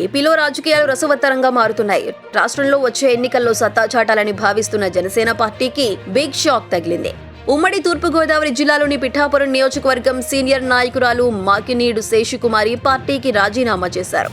ఏపీలో రాజకీయాలు రసవత్తరంగా మారుతున్నాయి. రాష్ట్రంలో వచ్చే ఎన్నికల్లో సత్తా చాటాలని భావిస్తున్న జనసేన పార్టీకి బిగ్ షాక్ తగిలింది. ఉమ్మడి తూర్పుగోదావరి జిల్లాలోని పిఠాపురం నియోజకవర్గం సీనియర్ నాయకురాలు మాకినీడు శేషుకుమారి పార్టీకి రాజీనామా చేశారు.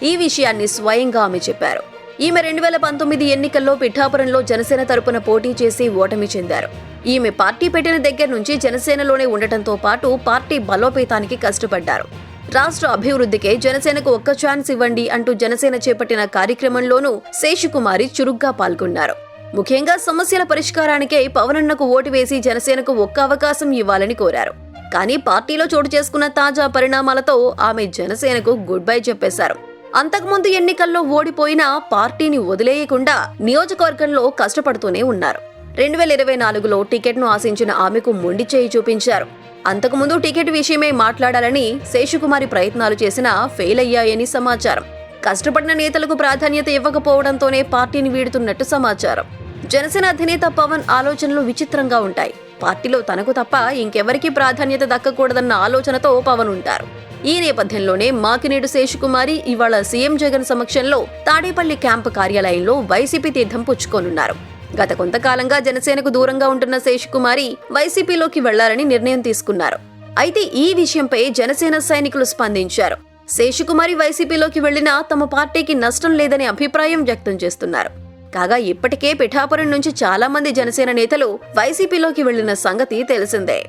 ఈ విషయాన్ని స్వయంగా ఆమె చెప్పారు. ఈమె 2019 ఎన్నికల్లో పిఠాపురంలో జనసేన తరపున పోటీ చేసి ఓటమి చెందారు. ఈమె పార్టీ పెట్టిన దగ్గర నుంచి జనసేనలోనే ఉండటంతో పాటు పార్టీ బలోపేతానికి కష్టపడ్డారు. రాష్ట్ర అభివృద్ధికే జనసేనకు ఒక్క ఛాన్స్ ఇవ్వండి అంటూ జనసేన చేపట్టిన కార్యక్రమంలోనూ శేషుకుమారి చురుగ్గా పాల్గొన్నారు. ముఖ్యంగా సమస్యల పరిష్కారానికే పవనన్నకు ఓటు వేసి జనసేనకు ఒక్క అవకాశం ఇవ్వాలని కోరారు. కానీ పార్టీలో చోటు చేసుకున్న తాజా పరిణామాలతో ఆమె జనసేనకు గుడ్ బై చెప్పేశారు. అంతకుముందు ఎన్నికల్లో ఓడిపోయినా పార్టీని వదిలేయకుండా నియోజకవర్గంలో కష్టపడుతూనే ఉన్నారు. 2024లో టికెట్ను ఆశించిన ఆమెకు మొండి చేయి చూపించారు. అంతకుముందు టికెట్ విషయమే మాట్లాడాలని శేషుకుమారి ప్రయత్నాలు చేసినా ఫెయిల్ అయ్యాయని సమాచారం. కష్టపడిన నేతలకు ప్రాధాన్యత ఇవ్వకపోవడంతోనే పార్టీని వీడుతున్నట్టు సమాచారం. జనసేన అధినేత పవన్ ఆలోచనలు విచిత్రంగా ఉంటాయి. పార్టీలో తనకు తప్ప ఇంకెవరికీ ప్రాధాన్యత దక్కకూడదన్న ఆలోచనతో పవన్ ఉంటారు. ఈ నేపథ్యంలోనే మాకినేడు శేషుకుమారి ఇవాళ సీఎం జగన్ సమక్షంలో తాడేపల్లి క్యాంపు కార్యాలయంలో వైసీపీ తీర్థం పుచ్చుకోనున్నారు. గత కొంతకాలంగా జనసేనకు దూరంగా ఉంటున్న శేషుకుమారి వైసీపీలోకి వెళ్లాలని నిర్ణయం తీసుకున్నారు. అయితే ఈ విషయంపై జనసేన సైనికులు స్పందించారు. శేషుకుమారి వైసీపీలోకి వెళ్లినా తమ పార్టీకి నష్టం లేదనే అభిప్రాయం వ్యక్తం చేస్తున్నారు. కాగా ఇప్పటికే పిఠాపురం నుంచి చాలా మంది జనసేన నేతలు వైసీపీలోకి వెళ్లిన సంగతి తెలిసిందే.